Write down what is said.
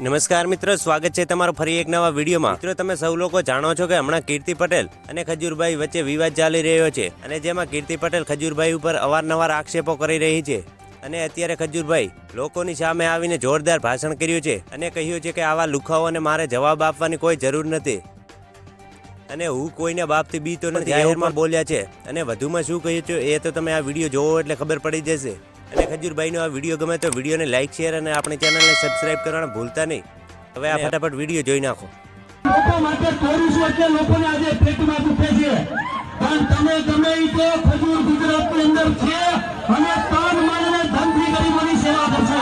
નમસ્કાર મિત્રો, સ્વાગત છે તમારો ફરી એક નવા વિડીયોમાં। મિત્રો, તમે સૌ લોકો જાણો છો કે હમણાં કીર્તિ પટેલ અને ખજૂરભાઈ વચ્ચે વિવાદ ચાલી રહ્યો છે અને જેમાં કીર્તિ પટેલ ખજૂરભાઈ ઉપર અવારનવાર આક્ષેપો કરી રહી છે અને અત્યારે ખજૂરભાઈ લોકોની સામે આવીને જોરદાર ભાષણ કર્યું છે અને કહ્યું છે કે આવા લુખાઓને મારે જવાબ આપવાની કોઈ જરૂર નથી અને હું કોઈના બાપથી બીતો નથી જાહેરમાં બોલ્યા છે અને વધુમાં શું કહ્યું છે એ તો તમે આ વિડીયો જોવો એટલે ખબર પડી જશે। અને ખજૂરભાઈનો આ વિડીયો ગમે તો વિડીયોને લાઈક શેર અને આપણી ચેનલને સબસ્ક્રાઇબ કરવાનું ભૂલતા નહીં। હવે આ ફટાફટ વિડીયો જોઈ નાખો। લોકો માટે તોડીશું એટલે લોકોને આજે પેટમાં દુખે છે, પણ તમે ગમે ઈ તો ખજૂર ગુજરાતની અંદર છે અને તન મનને ધનથી ગરીબોની સેવા કરશે।